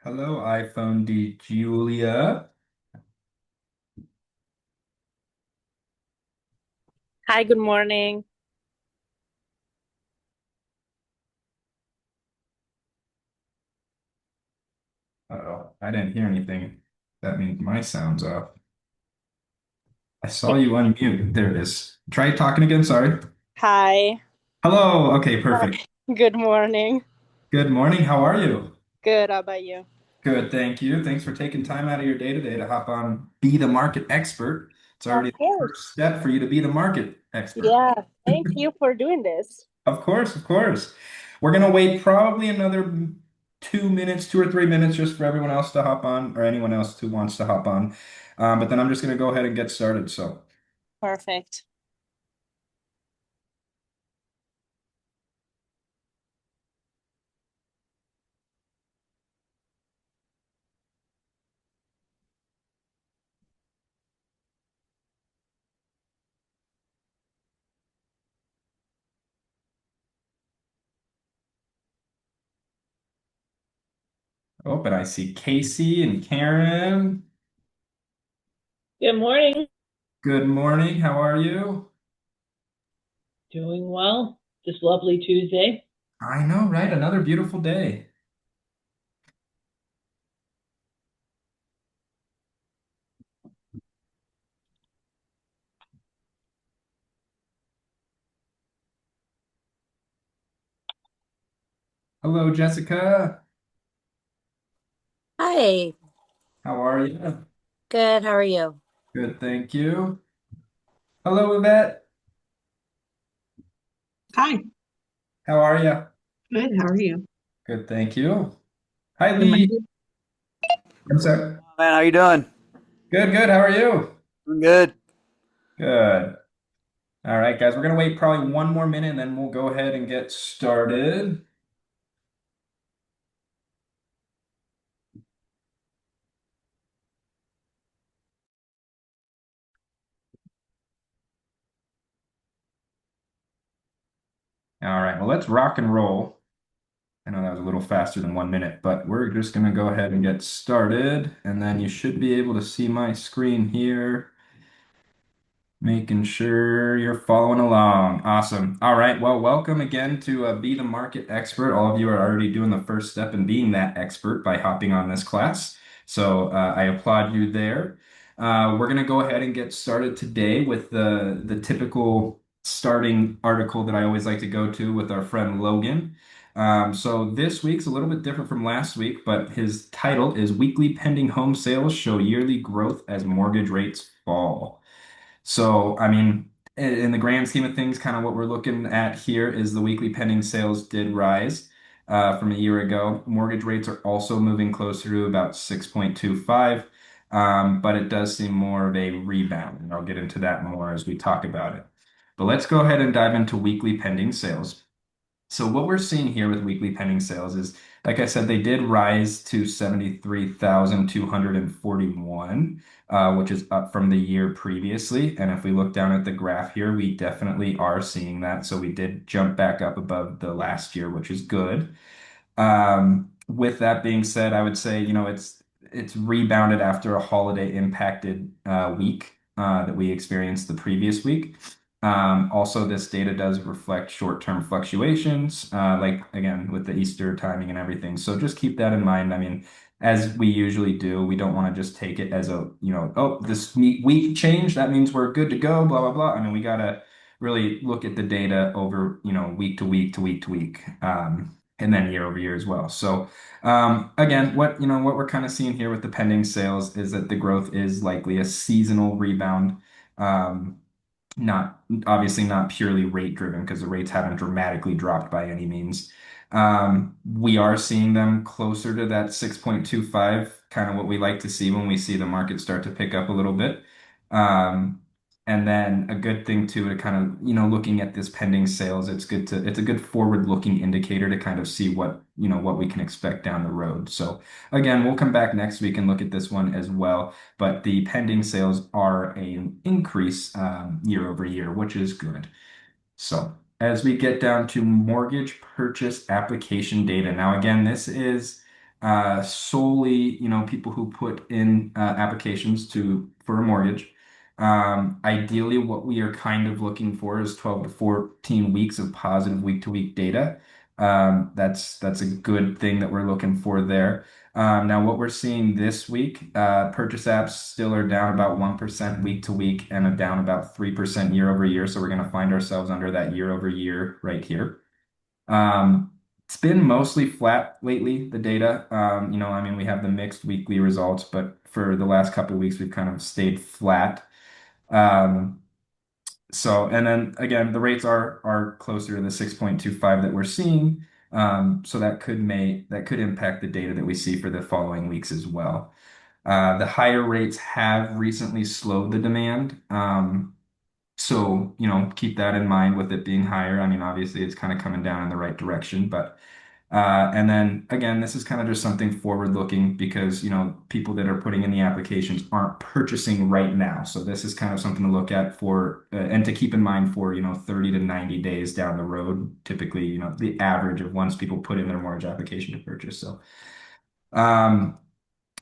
Hello, iPhone D Julia. Hi, good morning. Uh-oh, I didn't hear anything. That means my sound's off. I saw you unmute. There it is. Try talking again. Sorry. Hi. Hello. Okay, perfect. Good morning. Good morning. How are you? Good, how about you? Good, thank you. Thanks for taking time out of your day today to hop on Be the Market Expert. It's Of already the first course. step for you to be the market expert. Yeah, thank you for doing this. Of course, of course. We're gonna wait probably another 2 minutes, 2 or 3 minutes, just for everyone else to hop on, or anyone else who wants to hop on. But then I'm just gonna go ahead and get started. So, Perfect. oh, but I see Casey and Karen. Good morning. Good morning. How are you? Doing well. This lovely Tuesday. I know, right? Another beautiful day. Hello, Jessica. Hi, How are you? good. How are you? Good, thank you. Hello, Yvette. Hi, How are you? good. How are you? Good, thank you. Hi, Am I Lee. good? I'm sorry. Man, how you doing? Good, good. How are you? I'm good. Good. All right, guys, we're gonna wait probably one more minute and then we'll go ahead and get started. All right, well, let's rock and roll. I know that was a little faster than 1 minute, but we're just gonna go ahead and get started, and then you should be able to see my screen here. Making sure you're following along. Awesome. All right. Well, welcome again to Be the Market Expert. All of you are already doing the first step in being that expert by hopping on this class. So I applaud you there. We're going to go ahead and get started today with the typical starting article that I always like to go to with our friend Logan. So this week's a little bit different from last week, but his title is Weekly Pending Home Sales Show Yearly Growth as Mortgage Rates Fall. So, I mean, in the grand scheme of things, kind of what we're looking at here is the weekly pending sales did rise from a year ago. Mortgage rates are also moving closer to about 6.25, but it does seem more of a rebound. And I'll get into that more as we talk about it. But let's go ahead and dive into weekly pending sales. So what we're seeing here with weekly pending sales is, like I said, they did rise to 73,241, which is up from the year previously. And if we look down at the graph here, we definitely are seeing that. So we did jump back up above the last year, which is good. With that being said, I would say, it's rebounded after a holiday impacted week that we experienced the previous week. Also, this data does reflect short-term fluctuations, like again with the Easter timing and everything. So just keep that in mind. I mean, as we usually do, we don't want to just take it as a, oh, this week change, that means we're good to go, blah, blah, blah. I mean, we gotta really look at the data over, week to week to week to week. And then year over year as well. So again, what we're kind of seeing here with the pending sales is that the growth is likely a seasonal rebound. Um, not obviously not purely rate driven because the rates haven't dramatically dropped by any means. We are seeing them closer to that 6.25, kind of what we like to see when we see the market start to pick up a little bit. Um, and then a good thing too to kind of, looking at this pending sales, it's a good forward looking indicator to kind of see what we can expect down the road. So again, we'll come back next week and look at this one as well, but the pending sales are an increase year over year, which is good. So as we get down to mortgage purchase application data, now again, this is solely, people who put in applications for a mortgage. Ideally, what we are kind of looking for is 12 to 14 weeks of positive week-to-week data. That's a good thing that we're looking for there. Now, what we're seeing this week, purchase apps still are down about 1% week to week and are down about 3% year over year. So we're going to find ourselves under that year over year right here. Um, it's been mostly flat lately, the data. I mean, we have the mixed weekly results, but for the last couple of weeks, we've kind of stayed flat. Um, and then again, the rates are closer to the 6.25 that we're seeing. So that could impact the data that we see for the following weeks as well. The higher rates have recently slowed the demand. So, keep that in mind with it being higher. I mean, obviously it's kind of coming down in the right direction, but and then again, this is kind of just something forward looking because, people that are putting in the applications aren't purchasing right now. So this is kind of something to look at for and to keep in mind for, 30 to 90 days down the road, typically, the average of once people put in their mortgage application to purchase. Um,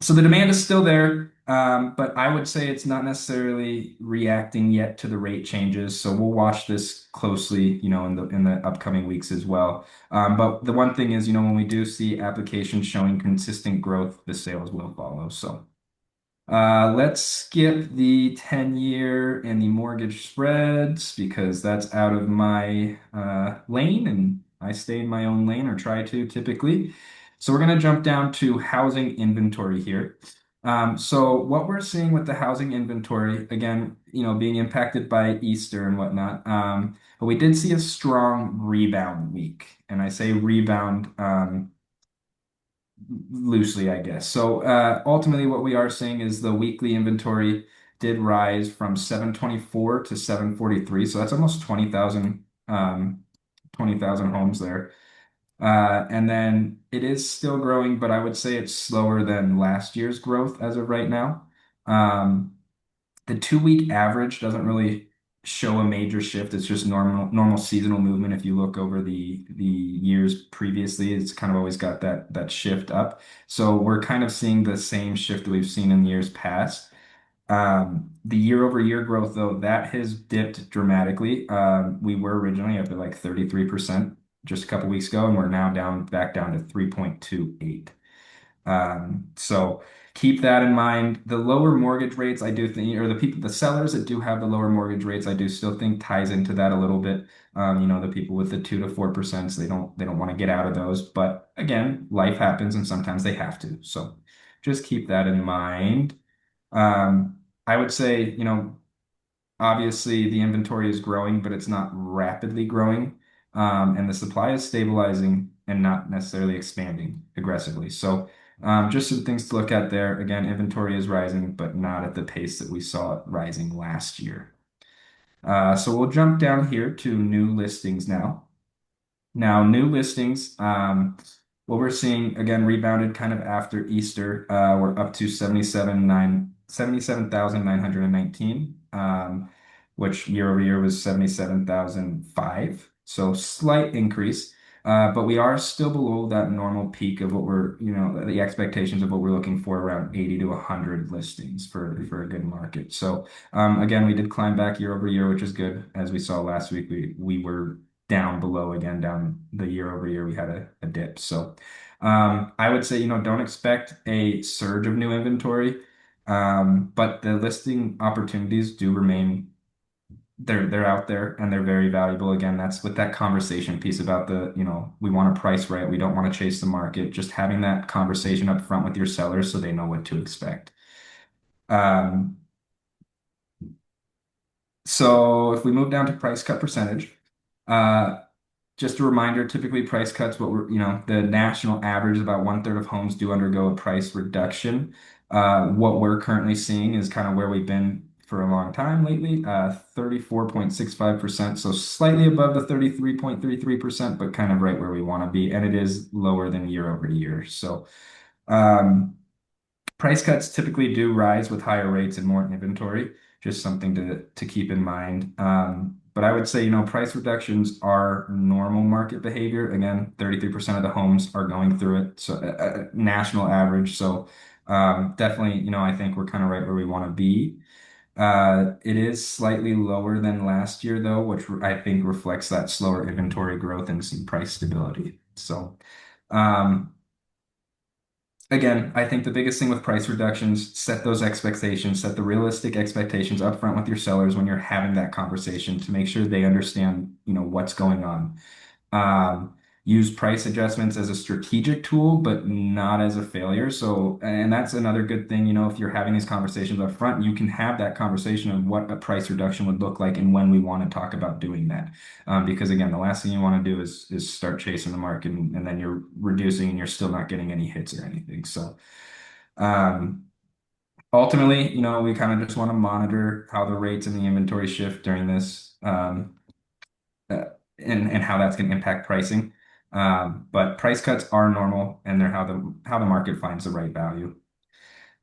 so the demand is still there, but I would say it's not necessarily reacting yet to the rate changes. So we'll watch this closely, in the upcoming weeks as well. But the one thing is, when we do see applications showing consistent growth, the sales will follow. So. Let's skip the 10-year and the mortgage spreads because that's out of my lane and I stay in my own lane or try to typically. So we're going to jump down to housing inventory here. So what we're seeing with the housing inventory, again, being impacted by Easter and whatnot, but we did see a strong rebound week. And I say rebound, loosely, I guess. So ultimately, what we are seeing is the weekly inventory did rise from 724 to 743. So that's almost 20,000 homes there. And then it is still growing, but I would say it's slower than last year's growth as of right now. Um, the 2 week average doesn't really show a major shift. It's just normal seasonal movement. If you look over the years previously, it's kind of always got that shift up. So we're kind of seeing the same shift that we've seen in years past. The year over year growth, though, that has dipped dramatically. We were originally up at like 33% just a couple weeks ago, and we're now back down to 3.28. So keep that in mind. The lower mortgage rates, I do think, or the sellers that do have the lower mortgage rates, I do still think ties into that a little bit. The people with the 2 to 4%, they don't want to get out of those. But again, life happens and sometimes they have to. So just keep that in mind. I would say, obviously the inventory is growing, but it's not rapidly growing. And the supply is stabilizing and not necessarily expanding aggressively. So just some things to look at there. Again, inventory is rising, but not at the pace that we saw it rising last year. So we'll jump down here to new listings now. Now, new listings, what we're seeing again rebounded kind of after Easter. We're up to 77,919, which year over year was 77,005. So slight increase. But we are still below that normal peak of what the expectations of what we're looking for around 80 to 100 listings for a good market. So again, we did climb back year over year, which is good. As we saw last week, we were down below again, down the year over year, we had a dip. So I would say, don't expect a surge of new inventory, but the listing opportunities do remain. They're out there and they're very valuable. Again, that's with that conversation piece about we want to price right. We don't want to chase the market. Just having that conversation up front with your sellers so they know what to expect. Um, so if we move down to price cut percentage, uh, just a reminder, typically price cuts, the national average is about one third of homes do undergo a price reduction. What we're currently seeing is kind of where we've been for a long time lately, 34.65%. So slightly above the 33.33%, but kind of right where we want to be. And it is lower than year over year. So, um, price cuts typically do rise with higher rates and more inventory. just something to keep in mind. But I would say, price reductions are normal market behavior. Again, 33% of the homes are going through it, so a national average. So definitely, I think we're kind of right where we want to be. It is slightly lower than last year, though, which I think reflects that slower inventory growth and some price stability. So, um, again, I think the biggest thing with price reductions, set those expectations, set the realistic expectations up front with your sellers when you're having that conversation to make sure they understand, what's going on. Um, Use price adjustments as a strategic tool, but not as a failure. So, and that's another good thing, if you're having these conversations up front, you can have that conversation of what a price reduction would look like and when we want to talk about doing that. Because again, the last thing you want to do is start chasing the market and then you're reducing and you're still not getting any hits or anything. So, um, ultimately, we kind of just want to monitor how the rates and the inventory shift during this. Uh, and how that's going to impact pricing. But price cuts are normal, and they're how the market finds the right value.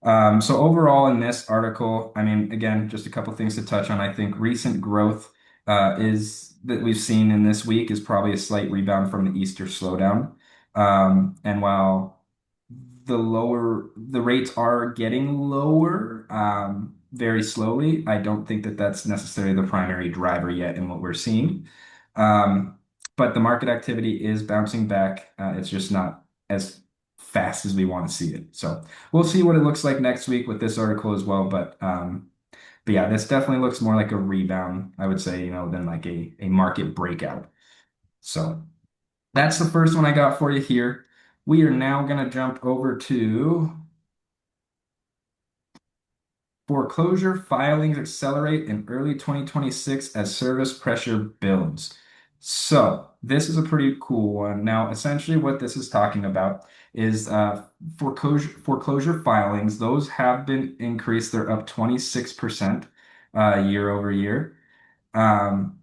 So overall, in this article, I mean, again, just a couple things to touch on. I think recent growth is that we've seen in this week is probably a slight rebound from the Easter slowdown. And while the rates are getting lower very slowly, I don't think that that's necessarily the primary driver yet in what we're seeing. Um, but the market activity is bouncing back. It's just not as fast as we want to see it. So we'll see what it looks like next week with this article as well. But yeah, this definitely looks more like a rebound, I would say, than like a market breakout. So that's the first one I got for you here. We are now going to jump over to foreclosure filings accelerate in early 2026 as service pressure builds. So this is a pretty cool one. Now, essentially what this is talking about is foreclosure filings. Those have been increased. They're up 26% year over year. Um,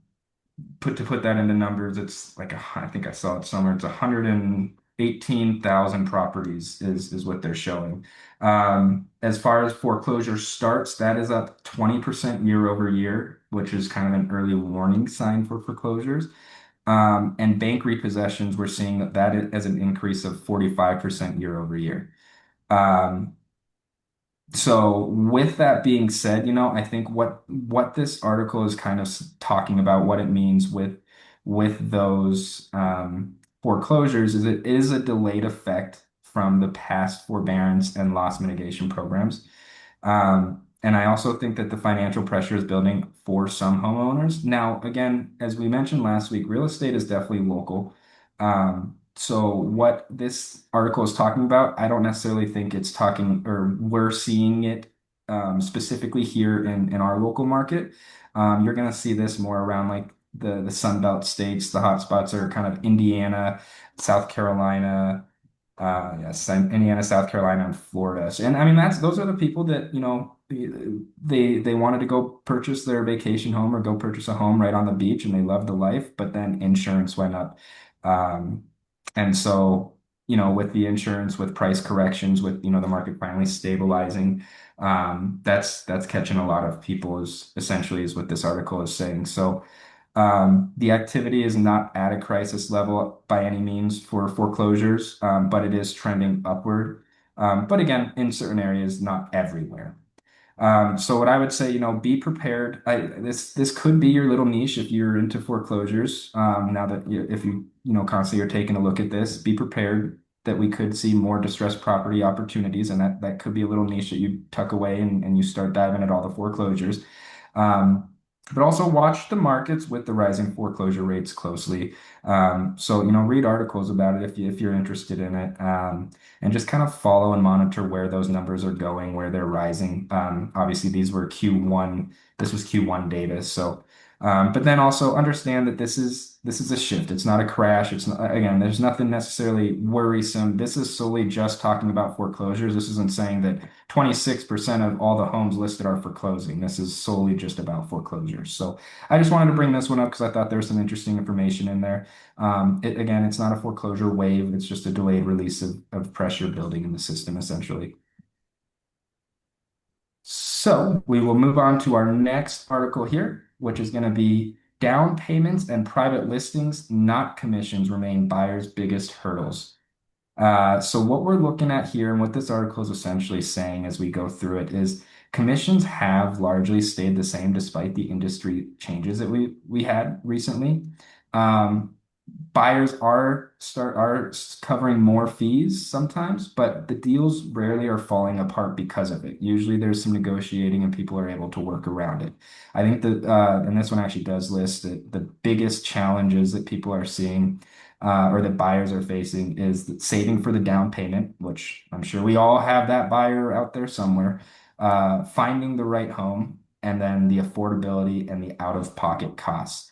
put that into numbers, it's like I think I saw it somewhere. It's 118,000 properties is what they're showing. As far as foreclosure starts, that is up 20% year over year, which is kind of an early warning sign for foreclosures. And bank repossessions, we're seeing that as an increase of 45% year over year. Um, so with that being said, I think what this article is kind of talking about, what it means with those foreclosures is it is a delayed effect from the past forbearance and loss mitigation programs. And I also think that the financial pressure is building for some homeowners. Now, again, as we mentioned last week, real estate is definitely local. So what this article is talking about, I don't necessarily think it's talking or we're seeing it specifically here in our local market. You're going to see this more around like the Sun Belt states. The hotspots are kind of Indiana, South Carolina, yes, and Indiana, South Carolina, and Florida. And I mean those are the people that, they wanted to go purchase their vacation home or go purchase a home right on the beach and they loved the life, but then insurance went up. Um, and so, with the insurance, with price corrections, with, the market finally stabilizing, that's catching a lot of people is essentially is what this article is saying. So the activity is not at a crisis level by any means for foreclosures, but it is trending upward. But again, in certain areas, not everywhere. So what I would say, be prepared. This could be your little niche if you're into foreclosures. Now that if you constantly are taking a look at this, be prepared that we could see more distressed property opportunities, and that could be a little niche that you tuck away and you start diving at all the foreclosures. Um, but also watch the markets with the rising foreclosure rates closely. So read articles about it if you're interested in it. And just kind of follow and monitor where those numbers are going, where they're rising. Obviously, these were Q1. This was Q1 data. So, but then also understand that this is a shift. It's not a crash. It's not, again, there's nothing necessarily worrisome. This is solely just talking about foreclosures. This isn't saying that 26% of all the homes listed are foreclosing. This is solely just about foreclosures. So I just wanted to bring this one up because I thought there was some interesting information in there. Again, it's not a foreclosure wave. It's just a delayed release of pressure building in the system, essentially. So So we will move on to our next article here, which is going to be down payments and private listings, not commissions, remain buyers' biggest hurdles. So what we're looking at here and what this article is essentially saying as we go through it is commissions have largely stayed the same despite the industry changes that we had recently. Um, Buyers are covering more fees sometimes, but the deals rarely are falling apart because of it. Usually there's some negotiating and people are able to work around it. I think that and this one actually does list that the biggest challenges that people are seeing or that buyers are facing is that saving for the down payment, which I'm sure we all have that buyer out there somewhere, finding the right home, and then the affordability and the out-of-pocket costs.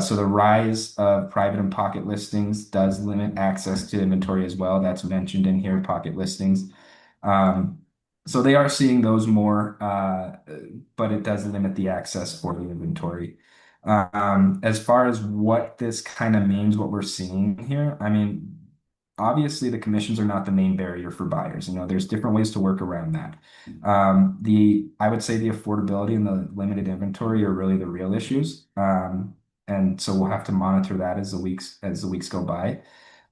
So the rise of private and pocket listings does limit access to inventory as well. That's mentioned in here, pocket listings. Um, so they are seeing those more, but it does limit the access for the inventory. As far as what this kind of means, what we're seeing here, I mean, obviously the commissions are not the main barrier for buyers. You know, there's different ways to work around that. I would say the affordability and the limited inventory are really the real issues. And so we'll have to monitor that as the weeks go by.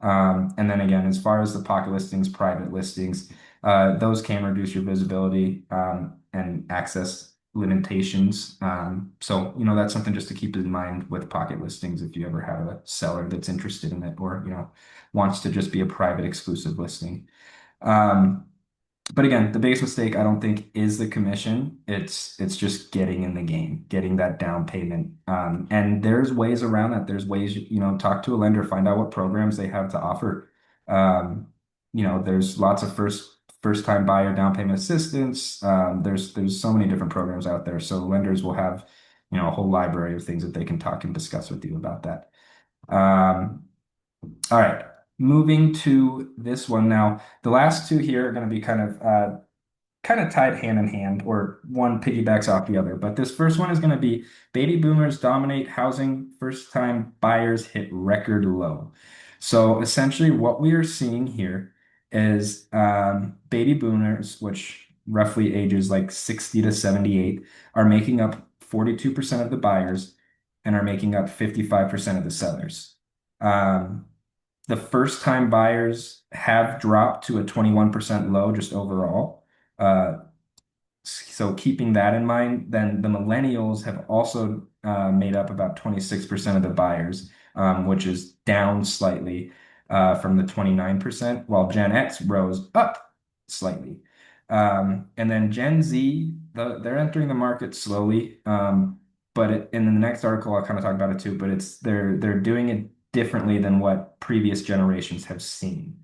And then again, as far as the pocket listings, private listings, those can reduce your visibility and access limitations. So, you know, that's something just to keep in mind with pocket listings if you ever have a seller that's interested in it or, you know, wants to just be a private exclusive listing. Um, but again, the biggest mistake I don't think is the commission. It's just getting in the game, getting that down payment. And there's ways around that. There's ways, you know, talk to a lender, find out what programs they have to offer. Um, you know, there's lots of first time buyer down payment assistance. There's so many different programs out there. So lenders will have, you know, a whole library of things that they can talk and discuss with you about that. Um, all right, moving to this one now. The last two here are going to be kind of tied hand in hand, or one piggybacks off the other. But this first one is going to be baby boomers dominate housing, first time buyers hit record low. So essentially, what we are seeing here is baby boomers, which roughly ages like 60 to 78, are making up 42% of the buyers and are making up 55% of the sellers. Um, the first time buyers have dropped to a 21% low just overall. Uh, so keeping that in mind, then the millennials have also made up about 26% of the buyers, which is down slightly from the 29%, while Gen X rose up slightly. And then Gen Z, they're entering the market slowly. In the next article, I'll kind of talk about it too, but they're doing it differently than what previous generations have seen.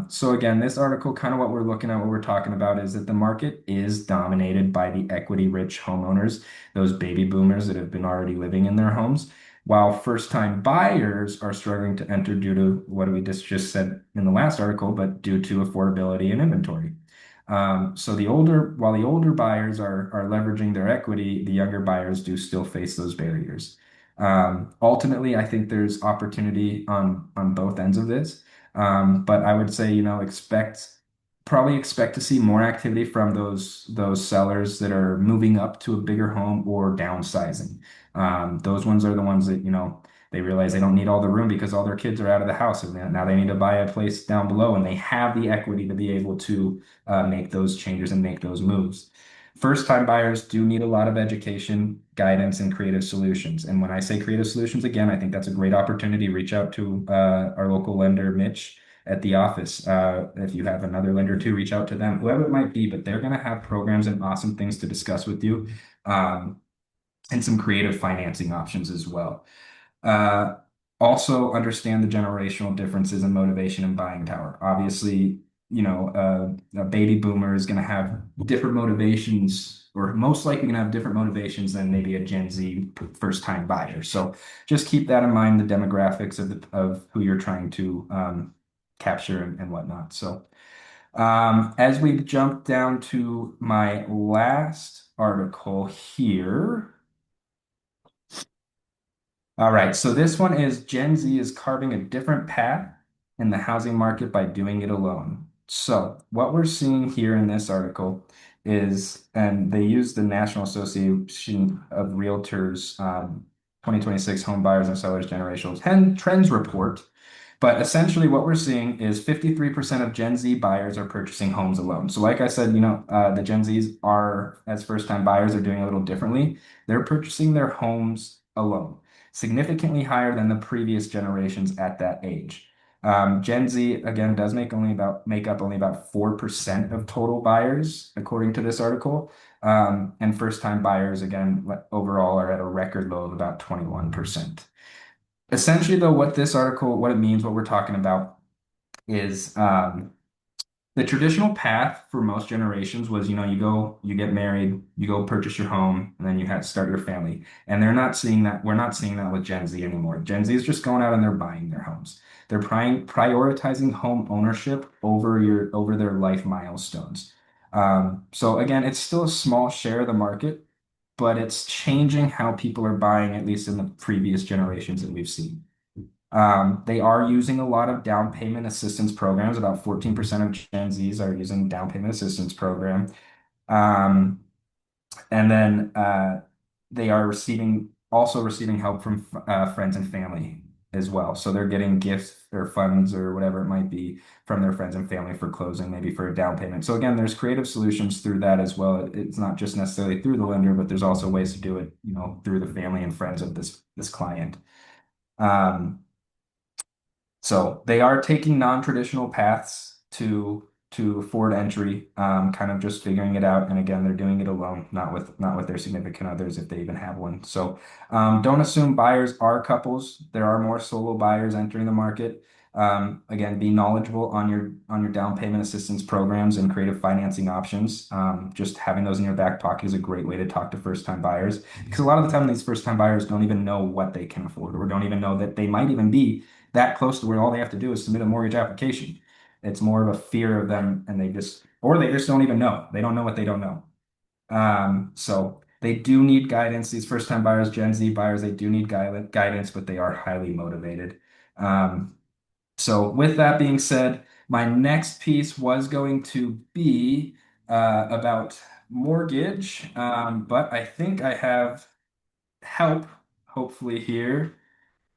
So again, this article, kind of what we're looking at, what we're talking about is that the market is dominated by the equity-rich homeowners, those baby boomers that have been already living in their homes, while first-time buyers are struggling to enter due to what we just said in the last article, but due to affordability and inventory. While the older buyers are leveraging their equity, the younger buyers do still face those barriers. Ultimately, I think there's opportunity on both ends of this. But I would say, you know, probably expect to see more activity from those sellers that are moving up to a bigger home or downsizing. Those ones are the ones that, you know, they realize they don't need all the room because all their kids are out of the house and now they need to buy a place down below and they have the equity to be able to make those changes and make those moves. First time buyers do need a lot of education, guidance, and creative solutions. And when I say creative solutions, again, I think that's a great opportunity. Reach out to our local lender, Mitch, at the office. If you have another lender too, reach out to them, whoever it might be, but they're going to have programs and awesome things to discuss with you um, and some creative financing options as well. Uh, Also understand the generational differences in motivation and buying power. Obviously, you know, a baby boomer is going to have different motivations, or most likely going to have different motivations than maybe a Gen Z first-time buyer. So just keep that in mind, the demographics of who you're trying to capture and whatnot. So as we jump down to my last article here. All right, so this one is Gen Z is carving a different path in the housing market by doing it alone. So what we're seeing here in this article is, and they use the National Association of Realtors 2026 Home Buyers and Sellers Generational Trends Report. But essentially, what we're seeing is 53% of Gen Z buyers are purchasing homes alone. So, like I said, the Gen Zs are, as first-time buyers, are doing a little differently. They're purchasing their homes alone, significantly higher than the previous generations at that age. Gen Z again does make up only about 4% of total buyers, according to this article. And first-time buyers again overall are at a record low of about 21%. Essentially, though, what this article, what it means, what we're talking about is the traditional path for most generations was, you get married, you go purchase your home, and then you have to start your family. And they're not seeing that. We're not seeing that with Gen Z anymore. Gen Z is just going out and they're buying their homes. They're prioritizing home ownership over their life milestones. So again, it's still a small share of the market, but it's changing how people are buying, at least in the previous generations that we've seen. They are using a lot of down payment assistance programs. About 14% of Gen Zs are using down payment assistance program. Um, and then they are also receiving help from friends and family as well. So they're getting gifts or funds or whatever it might be from their friends and family for closing, maybe for a down payment. So again, there's creative solutions through that as well. It's not just necessarily through the lender, but there's also ways to do it, through the family and friends of this client. Um, so they are taking non-traditional paths to afford entry, kind of just figuring it out. And again, they're doing it alone, not with their significant others if they even have one. So don't assume buyers are couples. There are more solo buyers entering the market. Again, be knowledgeable on your down payment assistance programs and creative financing options. Just having those in your back pocket is a great way to talk to first-time buyers because a lot of the time these first-time buyers don't even know what they can afford or don't even know that they might even be that close to where all they have to do is submit a mortgage application. It's more of a fear of them, and they just don't even know. They don't know what they don't know. So they do need guidance. These first-time buyers, Gen Z buyers, they do need guidance, but they are highly motivated. So with that being said, my next piece was going to be about mortgage, but I think I have help, hopefully here.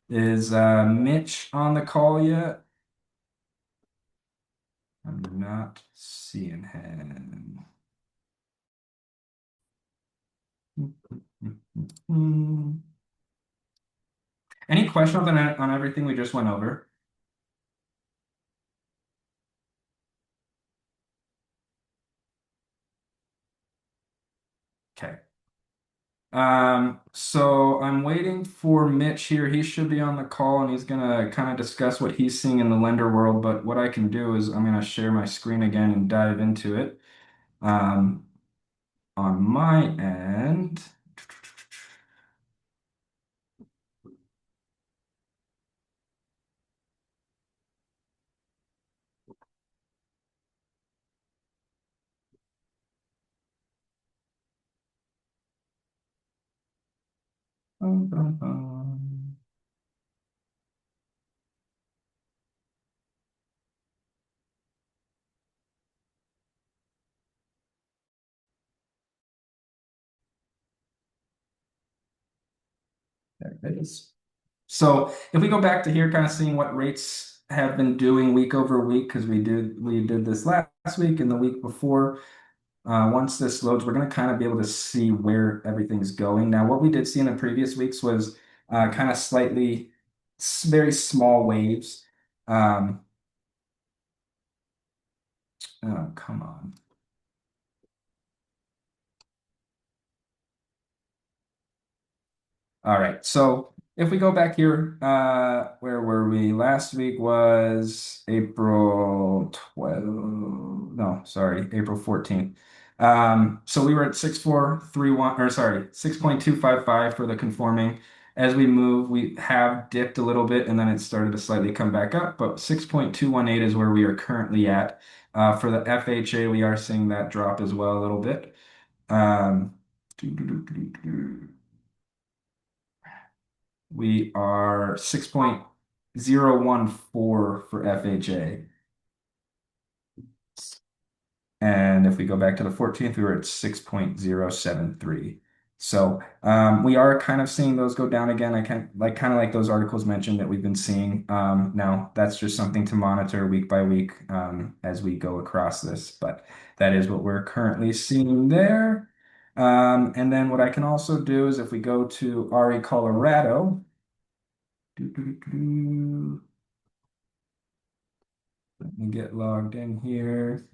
Is Mitch on the call yet? I'm not seeing him. Any questions on everything we just went over? Okay. So I'm waiting for Mitch here. He should be on the call and he's gonna kind of discuss what he's seeing in the lender world. But what I can do is I'm gonna share my screen again and dive into it. Um, on my end. There it is. So if we go back to here, kind of seeing what rates have been doing week over week, because we did this last week and the week before. Once this loads, we're going to kind of be able to see where everything's going. Now, what we did see in the previous weeks was kind of very small waves. Um, oh, come on. All right. So if we go back here, where were we? Last week was April 12th. No, sorry, April 14th. So we were at 6.431, or sorry, 6.255 for the conforming. As we move, we have dipped a little bit and then it started to slightly come back up, but 6.218 is where we are currently at. For the FHA, we are seeing that drop as well a little bit. Um, We are 6.014 for FHA. And if we go back to the 14th, we were at 6.073. So we are kind of seeing those go down again. I kind of like those articles mentioned that we've been seeing. Now that's just something to monitor week by week as we go across this, but that is what we're currently seeing there. And then what I can also do is if we go to RE Colorado, doo, doo, doo, doo, let me get logged in here.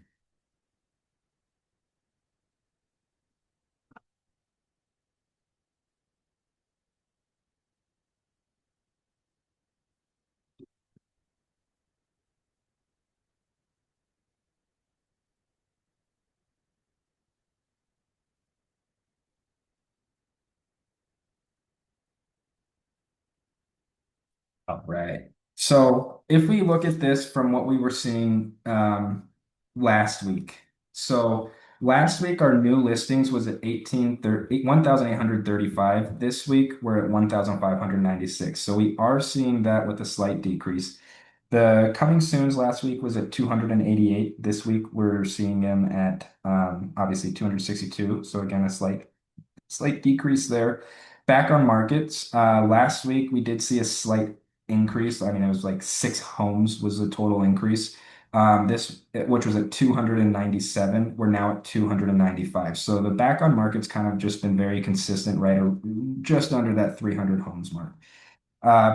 All right. So if we look at this from what we were seeing last week, so last week our new listings was at 1,835. This week we're at 1,596. So we are seeing that with a slight decrease. The coming soons last week was at 288. This week we're seeing them at obviously 262. So again, a slight decrease there. Back on markets, last week we did see a slight increase. I mean, it was like 6 homes was the total increase. Which was at 297. We're now at 295. So the back on market's kind of just been very consistent, right? Just under that 300 homes mark.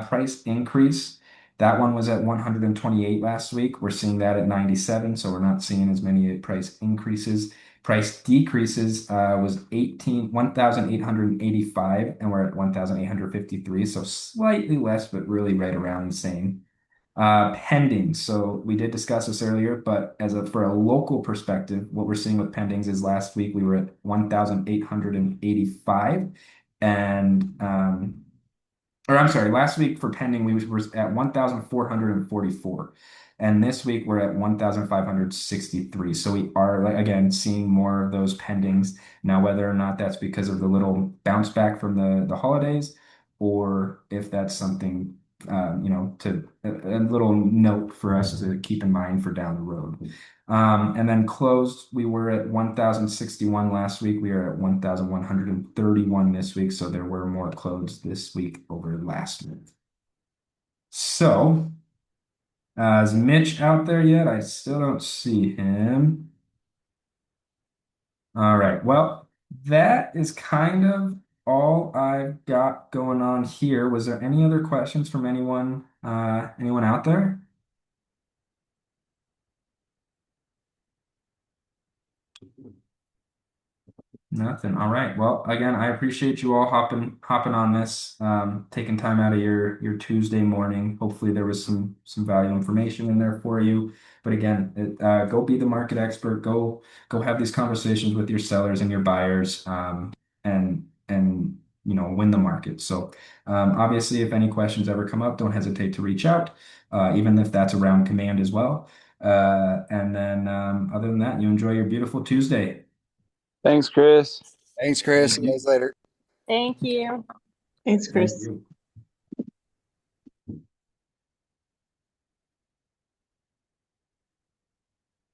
Price increase. That one was at 128 last week. We're seeing that at 97, so we're not seeing as many price increases. Price decreases was 1,885, and we're at 1,853, so slightly less, but really right around the same. Pending. So we did discuss this earlier, but for a local perspective, what we're seeing with pendings is last week we were at 1,885, and or I'm sorry, last week for pending, we were at 1,444. And this week we're at 1,563. So we are, like, again, seeing more of those pendings. Now, whether or not that's because of the little bounce back from the holidays, or if that's something, a little note for us to keep in mind for down the road. And then closed, we were at 1,061 last week. We are at 1,131 this week. So there were more closed this week over last week. So, is Mitch out there yet? I still don't see him. All right. Well, that is kind of all I've got going on here. Was there any other questions from anyone out there? Nothing. All right. Well, again, I appreciate you all hopping on this, taking time out of your Tuesday morning. Hopefully, there was some valuable information in there for you. But again, go be the market expert. Go have these conversations with your sellers and your buyers, and win the market. So, obviously, if any questions ever come up, don't hesitate to reach out, even if that's around command as well. And then, other than that, you enjoy your beautiful Tuesday. Thanks, Chris. Thanks, Chris. See you guys later. Thank you. Thanks, Thank Chris. you.